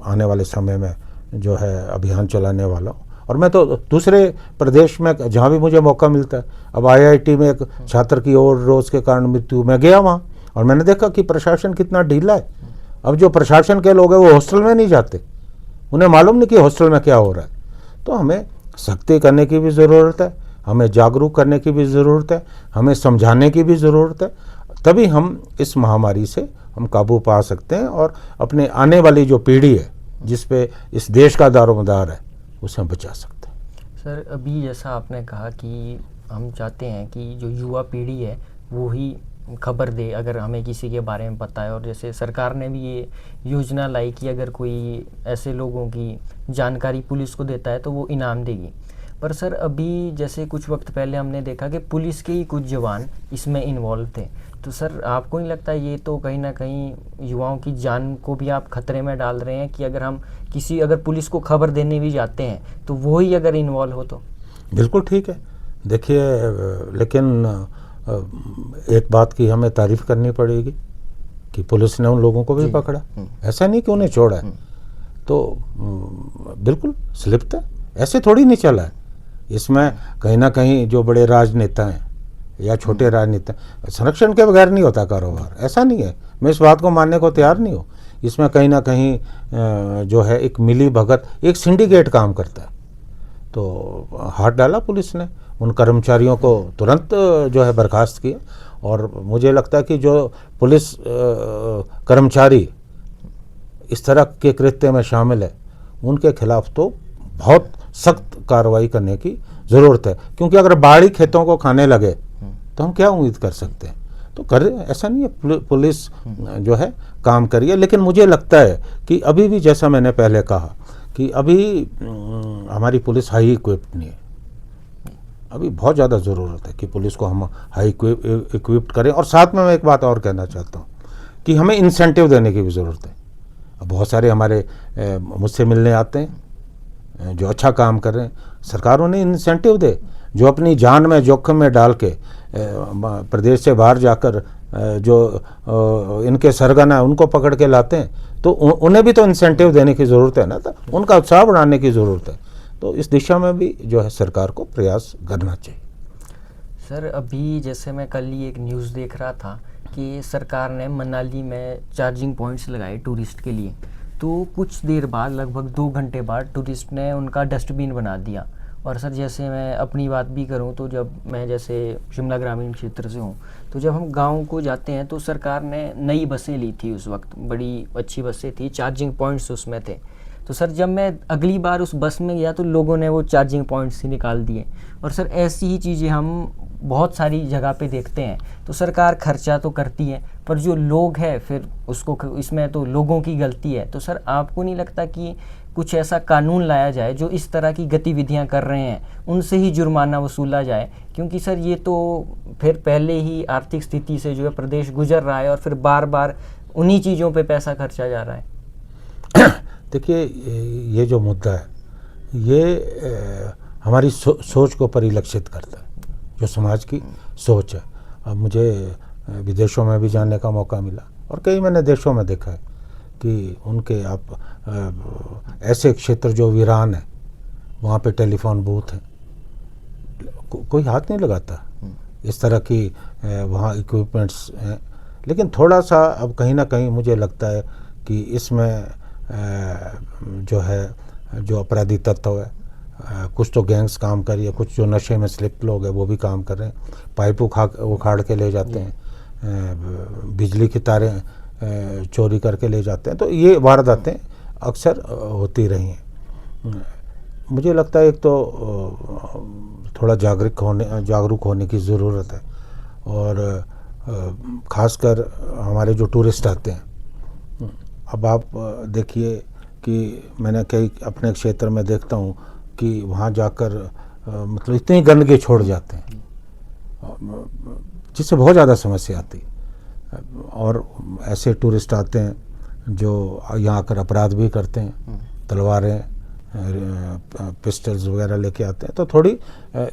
आने वाले समय में जो है अभियान चलाने वाला हूँ। और मैं तो दूसरे प्रदेश में जहाँ भी मुझे मौका मिलता है, अब IIT में एक छात्र की ओवरडोज के कारण मृत्यु, मैं गया वहाँ, और मैंने देखा कि प्रशासन कितना ढीला है। अब जो प्रशासन के लोग हैं वो हॉस्टल में नहीं जाते, उन्हें मालूम नहीं कि हॉस्टल में क्या हो रहा है। तो हमें सख्ती करने की भी ज़रूरत है, हमें जागरूक करने की भी ज़रूरत है, हमें समझाने की भी ज़रूरत है। तभी हम इस महामारी से हम काबू पा सकते हैं और अपने आने वाली जो पीढ़ी है जिस पे इस देश का दारोमदार है उसे हम बचा सकते हैं। सर अभी जैसा आपने कहा कि हम चाहते हैं कि जो युवा पीढ़ी है वो ही खबर दे अगर हमें किसी के बारे में पता है, और जैसे सरकार ने भी ये योजना लाई कि अगर कोई ऐसे लोगों की जानकारी पुलिस को देता है तो वो इनाम देगी। पर सर अभी जैसे कुछ वक्त पहले हमने देखा कि पुलिस के ही कुछ जवान इसमें इन्वॉल्व थे, तो सर आपको नहीं लगता ये तो कहीं ना कहीं युवाओं की जान को भी आप खतरे में डाल रहे हैं कि अगर हम अगर पुलिस को खबर देने भी जाते हैं तो वो ही अगर इन्वॉल्व हो तो? बिल्कुल ठीक है। देखिए, लेकिन एक बात की हमें तारीफ करनी पड़ेगी कि पुलिस ने उन लोगों को भी पकड़ा, ऐसा नहीं कि उन्हें छोड़ा है। तो बिल्कुल स्लिप है, ऐसे थोड़ी नहीं चला है। इसमें कहीं ना कहीं जो बड़े राजनेता हैं या छोटे राजनेता, संरक्षण के बगैर नहीं होता कारोबार, ऐसा नहीं है। मैं इस बात को मानने को तैयार नहीं हूँ। इसमें कहीं ना कहीं जो है एक मिली भगत, एक सिंडिकेट काम करता है। तो हाथ डाला पुलिस ने, उन कर्मचारियों को तुरंत जो है बर्खास्त किया। और मुझे लगता है कि जो पुलिस कर्मचारी इस तरह के कृत्य में शामिल है उनके खिलाफ तो बहुत सख्त कार्रवाई करने की ज़रूरत है, क्योंकि अगर बाहरी खेतों को खाने लगे तो हम क्या उम्मीद कर सकते हैं। तो कर ऐसा नहीं है, पुलिस जो है काम करिए। लेकिन मुझे लगता है कि अभी भी, जैसा मैंने पहले कहा, कि अभी हमारी पुलिस हाई इक्विप्ड नहीं है। अभी बहुत ज़्यादा ज़रूरत है कि पुलिस को हम हाई इक्विप्ड करें। और साथ में मैं एक बात और कहना चाहता हूँ कि हमें इंसेंटिव देने की भी ज़रूरत है। अब बहुत सारे हमारे मुझसे मिलने आते हैं जो अच्छा काम कर रहे हैं, सरकार उन्हें इंसेंटिव दे। जो अपनी जान में जोखिम में डाल के प्रदेश से बाहर जाकर जो इनके सरगना है उनको पकड़ के लाते हैं, तो उन्हें भी तो इंसेंटिव देने की ज़रूरत है ना, तो उनका उत्साह बढ़ाने की ज़रूरत है। तो इस दिशा में भी जो है सरकार को प्रयास करना चाहिए। सर अभी जैसे मैं कल ही एक न्यूज़ देख रहा था कि सरकार ने मनाली में चार्जिंग पॉइंट्स लगाए टूरिस्ट के लिए, तो कुछ देर बाद, लगभग 2 घंटे बाद, टूरिस्ट ने उनका डस्टबिन बना दिया। और सर जैसे मैं अपनी बात भी करूं तो जब मैं जैसे शिमला ग्रामीण क्षेत्र से हूं, तो जब हम गांव को जाते हैं तो सरकार ने नई बसें ली थी, उस वक्त बड़ी अच्छी बसें थी, चार्जिंग पॉइंट्स उसमें थे। तो सर जब मैं अगली बार उस बस में गया तो लोगों ने वो चार्जिंग पॉइंट्स ही निकाल दिए। और सर ऐसी ही चीज़ें हम बहुत सारी जगह पे देखते हैं। तो सरकार खर्चा तो करती है, पर जो लोग हैं फिर उसको, इसमें तो लोगों की गलती है। तो सर आपको नहीं लगता कि कुछ ऐसा कानून लाया जाए जो इस तरह की गतिविधियां कर रहे हैं उनसे ही जुर्माना वसूला जाए? क्योंकि सर ये तो फिर पहले ही आर्थिक स्थिति से जो है प्रदेश गुजर रहा है और फिर बार बार उन्हीं चीज़ों पे पैसा खर्चा जा रहा है। देखिए, ये जो मुद्दा है ये हमारी सोच को परिलक्षित करता है, जो समाज की सोच है। अब मुझे विदेशों में भी जानने का मौका मिला और कई मैंने देशों में देखा है कि उनके आप ऐसे क्षेत्र जो वीरान है वहाँ पे टेलीफोन बूथ है, कोई हाथ नहीं लगाता। इस तरह की वहाँ इक्विपमेंट्स हैं। लेकिन थोड़ा सा अब कहीं ना कहीं मुझे लगता है कि इसमें जो है जो अपराधी तत्व है, कुछ तो गैंग्स काम कर रही है, कुछ जो नशे में स्लिप लोग हैं वो भी काम कर रहे हैं। पाइप उखाड़ के ले जाते हैं, बिजली की तारें चोरी करके ले जाते हैं। तो ये वारदातें अक्सर होती रही हैं। मुझे लगता है एक तो थोड़ा जागरूक होने की ज़रूरत है। और ख़ासकर हमारे जो टूरिस्ट आते हैं, अब आप देखिए कि मैंने कई अपने क्षेत्र में देखता हूँ कि वहाँ जाकर मतलब इतनी गंदगी छोड़ जाते हैं जिससे बहुत ज़्यादा समस्या आती है। और ऐसे टूरिस्ट आते हैं जो यहाँ आकर अपराध भी करते हैं, तलवारें पिस्टल्स वगैरह लेके आते हैं। तो थोड़ी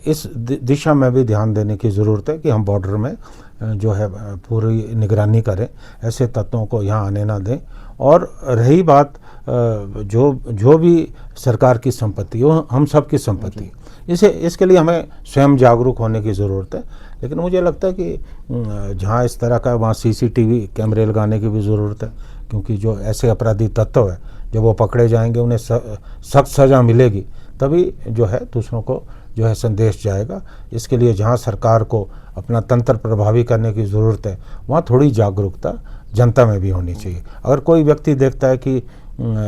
इस दिशा में भी ध्यान देने की ज़रूरत है कि हम बॉर्डर में जो है पूरी निगरानी करें, ऐसे तत्वों को यहाँ आने ना दें। और रही बात जो भी सरकार की संपत्ति, वो हम सब की संपत्ति, इसके लिए हमें स्वयं जागरूक होने की ज़रूरत है। लेकिन मुझे लगता है कि जहाँ इस तरह का वहाँ सीसीटीवी कैमरे लगाने की भी ज़रूरत है, क्योंकि जो ऐसे अपराधी तत्व है जब वो पकड़े जाएंगे उन्हें सख्त सज़ा मिलेगी, तभी जो है दूसरों को जो है संदेश जाएगा। इसके लिए जहाँ सरकार को अपना तंत्र प्रभावी करने की ज़रूरत है, वहाँ थोड़ी जागरूकता जनता में भी होनी चाहिए। अगर कोई व्यक्ति देखता है कि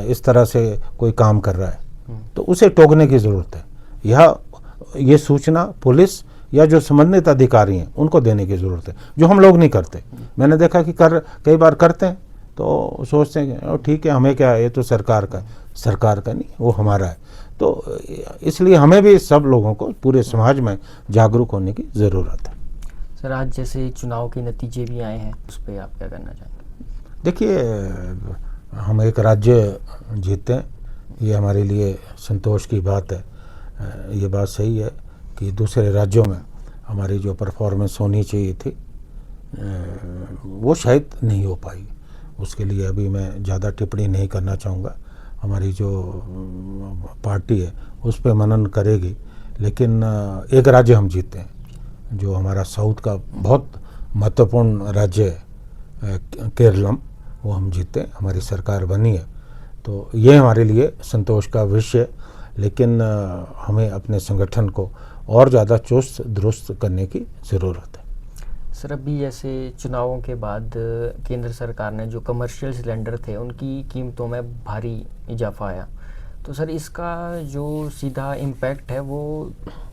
इस तरह से कोई काम कर रहा है तो उसे टोकने की ज़रूरत है, या ये सूचना पुलिस या जो संबंधित अधिकारी हैं उनको देने की ज़रूरत है, जो हम लोग नहीं करते। मैंने देखा कि कई बार करते हैं तो सोचते हैं कि ठीक है, हमें क्या, ये तो सरकार का नहीं, वो हमारा है। तो इसलिए हमें भी सब लोगों को, पूरे समाज में जागरूक होने की ज़रूरत है। सर, आज जैसे चुनाव के नतीजे भी आए हैं, उस पर आप क्या करना चाहेंगे? देखिए, हम एक राज्य जीतते हैं, ये हमारे लिए संतोष की बात है। ये बात सही है कि दूसरे राज्यों में हमारी जो परफॉर्मेंस होनी चाहिए थी वो शायद नहीं हो पाई। उसके लिए अभी मैं ज़्यादा टिप्पणी नहीं करना चाहूँगा। हमारी जो पार्टी है उस पर मनन करेगी। लेकिन एक राज्य हम जीते हैं, जो हमारा साउथ का बहुत महत्वपूर्ण राज्य है, केरलम, वो हम जीते, हमारी सरकार बनी है। तो ये हमारे लिए संतोष का विषय है। लेकिन हमें अपने संगठन को और ज़्यादा चुस्त दुरुस्त करने की ज़रूरत है। सर, अभी जैसे चुनावों के बाद केंद्र सरकार ने जो कमर्शियल सिलेंडर थे उनकी कीमतों में भारी इजाफा आया, तो सर इसका जो सीधा इम्पैक्ट है वो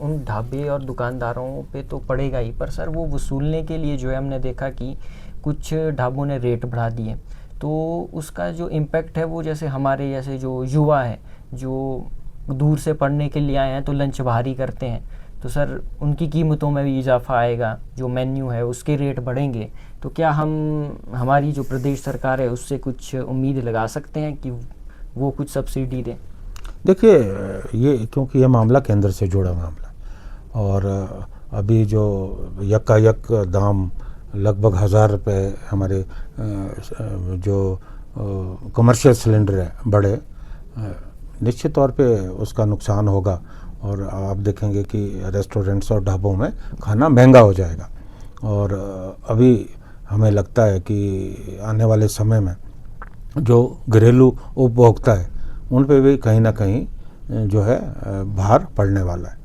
उन ढाबे और दुकानदारों पे तो पड़ेगा ही, पर सर वो वसूलने के लिए जो है हमने देखा कि कुछ ढाबों ने रेट बढ़ा दिए। तो उसका जो इम्पैक्ट है वो जैसे हमारे जैसे जो युवा है, जो दूर से पढ़ने के लिए आए हैं तो लंच बाहर ही करते हैं, तो सर उनकी कीमतों में भी इजाफा आएगा, जो मेन्यू है उसके रेट बढ़ेंगे। तो क्या हमारी जो प्रदेश सरकार है उससे कुछ उम्मीद लगा सकते हैं कि वो कुछ सब्सिडी दें? देखिए, ये क्योंकि ये मामला केंद्र से जुड़ा मामला, और अभी जो यकायक दाम लगभग 1000 रुपये हमारे जो कमर्शियल सिलेंडर है बढ़े, निश्चित तौर पे उसका नुकसान होगा। और आप देखेंगे कि रेस्टोरेंट्स और ढाबों में खाना महंगा हो जाएगा। और अभी हमें लगता है कि आने वाले समय में जो घरेलू उपभोक्ता है उन पे भी कहीं ना कहीं जो है भार पड़ने वाला है।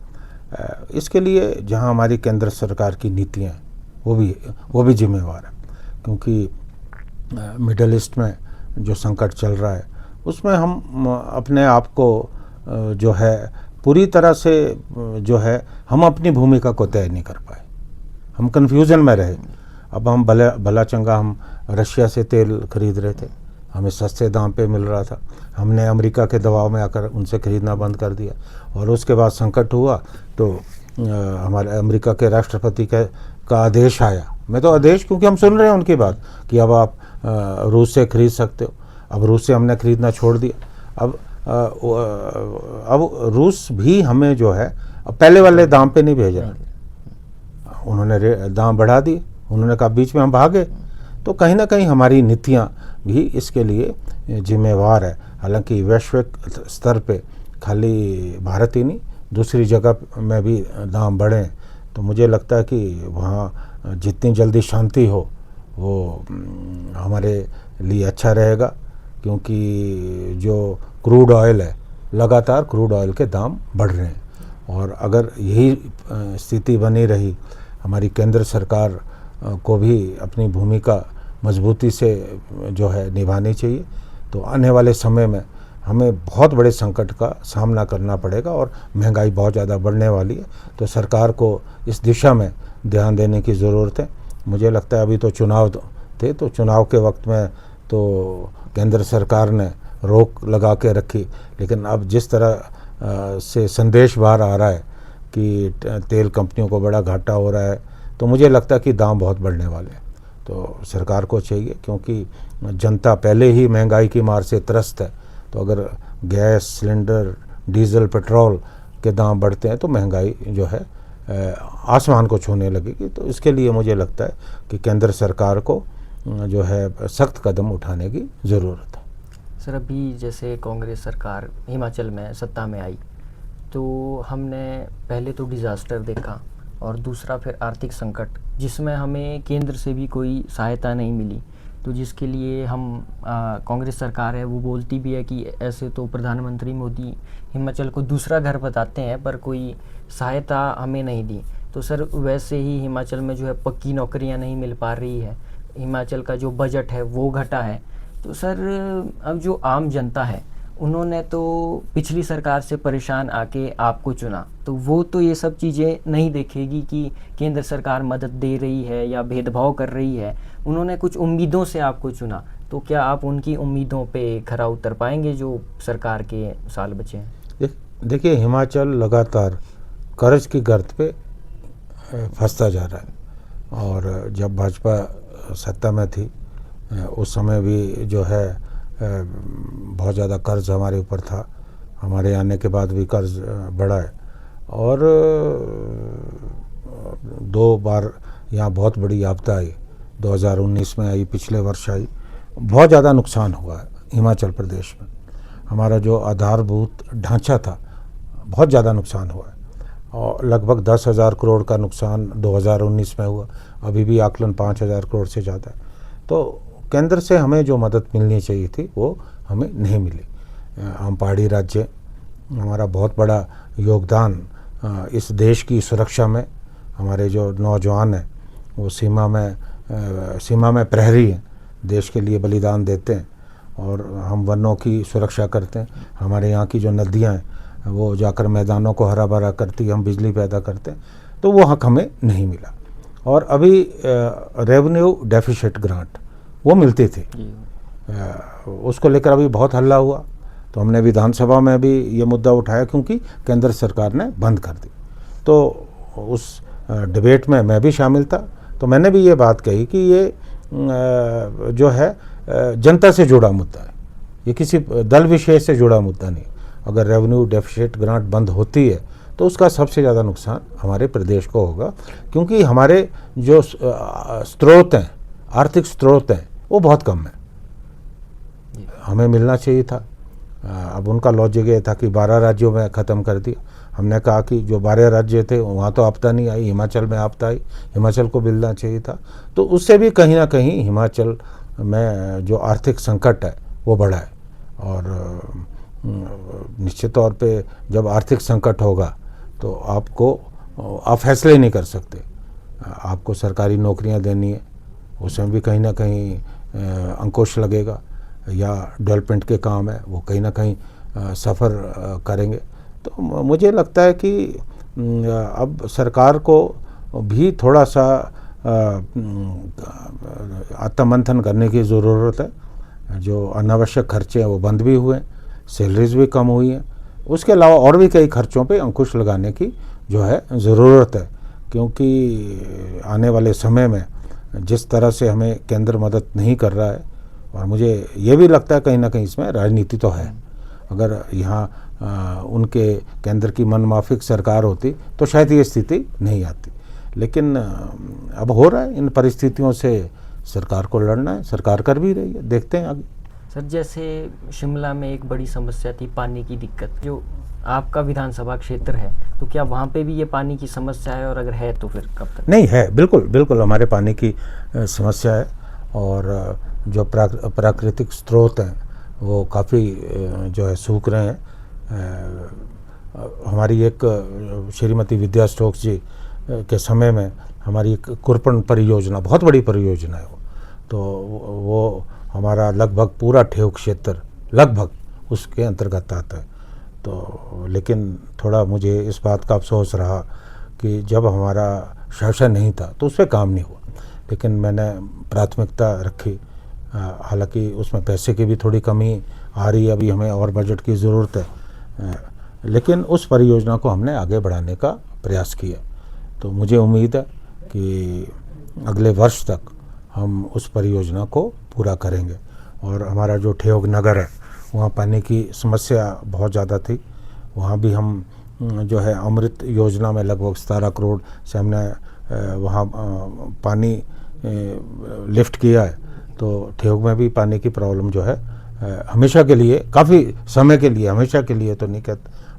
इसके लिए जहां हमारी केंद्र सरकार की नीतियां हैं वो भी जिम्मेवार है, क्योंकि मिडल ईस्ट में जो संकट चल रहा है उसमें हम अपने आप को जो है पूरी तरह से जो है हम अपनी भूमिका को तय नहीं कर पाए, हम कन्फ्यूज़न में रहे। अब हम भला चंगा हम रशिया से तेल खरीद रहे थे, हमें सस्ते दाम पे मिल रहा था, हमने अमेरिका के दबाव में आकर उनसे ख़रीदना बंद कर दिया। और उसके बाद संकट हुआ तो हमारे अमेरिका के राष्ट्रपति का आदेश आया। मैं तो आदेश, क्योंकि हम सुन रहे हैं उनकी बात कि अब आप रूस से ख़रीद सकते हो। अब रूस से हमने ख़रीदना छोड़ दिया। अब रूस भी हमें जो है पहले वाले दाम पे नहीं भेज रहा, उन्होंने दाम बढ़ा दिए, उन्होंने कहा बीच में हम भागे। तो कहीं ना कहीं हमारी नीतियाँ भी इसके लिए जिम्मेवार है। हालांकि वैश्विक स्तर पे खाली भारत ही नहीं, दूसरी जगह में भी दाम बढ़ें, तो मुझे लगता है कि वहाँ जितनी जल्दी शांति हो वो हमारे लिए अच्छा रहेगा। क्योंकि जो क्रूड ऑयल है, लगातार क्रूड ऑयल के दाम बढ़ रहे हैं, और अगर यही स्थिति बनी रही, हमारी केंद्र सरकार को भी अपनी भूमिका मजबूती से जो है निभानी चाहिए, तो आने वाले समय में हमें बहुत बड़े संकट का सामना करना पड़ेगा और महंगाई बहुत ज़्यादा बढ़ने वाली है। तो सरकार को इस दिशा में ध्यान देने की ज़रूरत है। मुझे लगता है अभी तो चुनाव थे, तो चुनाव के वक्त में तो केंद्र सरकार ने रोक लगा के रखी, लेकिन अब जिस तरह से संदेश बाहर आ रहा है कि तेल कंपनियों को बड़ा घाटा हो रहा है, तो मुझे लगता है कि दाम बहुत बढ़ने वाले हैं। तो सरकार को चाहिए, क्योंकि जनता पहले ही महंगाई की मार से त्रस्त है, तो अगर गैस सिलेंडर, डीजल, पेट्रोल के दाम बढ़ते हैं तो महंगाई जो है आसमान को छूने लगेगी। तो इसके लिए मुझे लगता है कि केंद्र सरकार को जो है सख्त कदम उठाने की ज़रूरत है। सर, अभी जैसे कांग्रेस सरकार हिमाचल में सत्ता में आई, तो हमने पहले तो डिज़ास्टर देखा और दूसरा फिर आर्थिक संकट, जिसमें हमें केंद्र से भी कोई सहायता नहीं मिली। तो जिसके लिए हम कांग्रेस सरकार है वो बोलती भी है कि ऐसे तो प्रधानमंत्री मोदी हिमाचल को दूसरा घर बताते हैं, पर कोई सहायता हमें नहीं दी। तो सर वैसे ही हिमाचल में जो है पक्की नौकरियां नहीं मिल पा रही है, हिमाचल का जो बजट है वो घटा है। तो सर अब जो आम जनता है उन्होंने तो पिछली सरकार से परेशान आके आपको चुना, तो वो तो ये सब चीज़ें नहीं देखेगी कि केंद्र सरकार मदद दे रही है या भेदभाव कर रही है। उन्होंने कुछ उम्मीदों से आपको चुना, तो क्या आप उनकी उम्मीदों पे खरा उतर पाएंगे जो सरकार के साल बचे हैं? देखिए, हिमाचल लगातार कर्ज की गर्त पे फंसता जा रहा है। और जब भाजपा सत्ता में थी उस समय भी जो है बहुत ज़्यादा कर्ज हमारे ऊपर था। हमारे आने के बाद भी कर्ज बढ़ा है और 2 बार यहाँ बहुत बड़ी आपदा आई, 2019 में आई, पिछले वर्ष आई। बहुत ज़्यादा नुकसान हुआ है हिमाचल प्रदेश में। हमारा जो आधारभूत ढांचा था बहुत ज़्यादा नुकसान हुआ है और लगभग 10,000 करोड़ का नुकसान 2019 में हुआ। अभी भी आकलन 5,000 करोड़ से ज़्यादा है। तो केंद्र से हमें जो मदद मिलनी चाहिए थी वो हमें नहीं मिली। हम पहाड़ी राज्य, हमारा बहुत बड़ा योगदान इस देश की सुरक्षा में, हमारे जो नौजवान हैं वो सीमा में प्रहरी हैं, देश के लिए बलिदान देते हैं और हम वनों की सुरक्षा करते हैं। हमारे यहाँ की जो नदियाँ हैं वो जाकर मैदानों को हरा भरा करती, हम बिजली पैदा करते हैं। तो वो हक हमें नहीं मिला। और अभी रेवेन्यू डेफिसिट ग्रांट वो मिलते थे, उसको लेकर अभी बहुत हल्ला हुआ। तो हमने विधानसभा में भी ये मुद्दा उठाया क्योंकि केंद्र सरकार ने बंद कर दी। तो उस डिबेट में मैं भी शामिल था। तो मैंने भी ये बात कही कि ये जो है जनता से जुड़ा मुद्दा है, ये किसी दल विशेष से जुड़ा मुद्दा नहीं। अगर रेवेन्यू डेफिसिट ग्रांट बंद होती है तो उसका सबसे ज़्यादा नुकसान हमारे प्रदेश को होगा, क्योंकि हमारे जो स्रोत हैं, आर्थिक स्रोत हैं, वो बहुत कम है। हमें मिलना चाहिए था। अब उनका लॉजिक ये था कि 12 राज्यों में ख़त्म कर दिया। हमने कहा कि जो 12 राज्य थे वहाँ तो आपदा नहीं आई, हिमाचल में आपदा आई, हिमाचल को मिलना चाहिए था। तो उससे भी कहीं ना कहीं हिमाचल में जो आर्थिक संकट है वो बढ़ा है। और निश्चित तौर पे जब आर्थिक संकट होगा तो आप फैसले नहीं कर सकते। आपको सरकारी नौकरियां देनी है, उसमें भी कहीं ना कहीं अंकुश लगेगा, या डेवलपमेंट के काम है वो कहीं ना कहीं सफ़र करेंगे। तो मुझे लगता है कि अब सरकार को भी थोड़ा सा आत्ममंथन करने की ज़रूरत है। जो अनावश्यक खर्चे हैं वो बंद भी हुए, सैलरीज भी कम हुई हैं। उसके अलावा और भी कई खर्चों पे अंकुश लगाने की जो है ज़रूरत है, क्योंकि आने वाले समय में जिस तरह से हमें केंद्र मदद नहीं कर रहा है, और मुझे ये भी लगता है कहीं ना कहीं इसमें राजनीति तो है। अगर यहाँ उनके केंद्र की मनमाफिक सरकार होती तो शायद ये स्थिति नहीं आती। लेकिन अब हो रहा है, इन परिस्थितियों से सरकार को लड़ना है, सरकार कर भी रही है, देखते हैं आगे। सर जैसे शिमला में एक बड़ी समस्या थी पानी की दिक्कत, जो आपका विधानसभा क्षेत्र है, तो क्या वहाँ पे भी ये पानी की समस्या है, और अगर है तो फिर कब तक? नहीं है, बिल्कुल बिल्कुल हमारे पानी की समस्या है। और जो प्राकृतिक स्रोत हैं वो काफ़ी जो है सूख रहे हैं। हमारी एक श्रीमती विद्या स्टोक्स जी के समय में हमारी एक कुरपन परियोजना, बहुत बड़ी परियोजना है वो, तो वो हमारा लगभग पूरा ठेव क्षेत्र लगभग उसके अंतर्गत आता है। तो लेकिन थोड़ा मुझे इस बात का अफसोस रहा कि जब हमारा शासन नहीं था तो उस पर काम नहीं हुआ। लेकिन मैंने प्राथमिकता रखी, हालांकि उसमें पैसे की भी थोड़ी कमी आ रही है, अभी हमें और बजट की ज़रूरत है, लेकिन उस परियोजना को हमने आगे बढ़ाने का प्रयास किया। तो मुझे उम्मीद है कि अगले वर्ष तक हम उस परियोजना को पूरा करेंगे। और हमारा जो ठेयोग नगर है वहाँ पानी की समस्या बहुत ज़्यादा थी, वहाँ भी हम जो है अमृत योजना में लगभग 17 करोड़ से हमने वहाँ पानी लिफ्ट किया है। तो ठेयोग में भी पानी की प्रॉब्लम जो है हमेशा के लिए, काफ़ी समय के लिए, हमेशा के लिए तो नहीं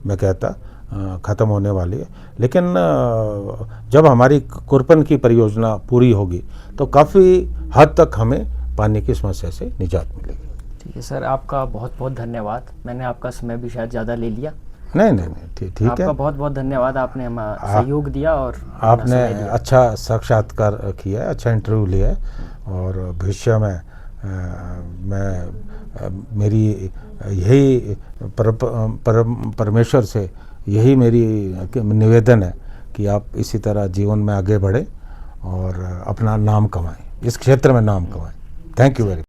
मैं कहता, ख़त्म होने वाली है, लेकिन जब हमारी कुरपन की परियोजना पूरी होगी तो काफ़ी हद तक हमें पानी की समस्या से निजात मिलेगी। ठीक है सर, आपका बहुत बहुत धन्यवाद। मैंने आपका समय भी शायद ज़्यादा ले लिया। नहीं, ठीक है। आपका बहुत बहुत धन्यवाद, आपने हम सहयोग दिया और अपना आपने समय दिया। अच्छा साक्षात्कार किया है, अच्छा इंटरव्यू लिया है, और भविष्य में मेरी यही परमेश्वर से यही मेरी निवेदन है कि आप इसी तरह जीवन में आगे बढ़ें और अपना नाम कमाएं, इस क्षेत्र में नाम कमाएं। Thank you very much.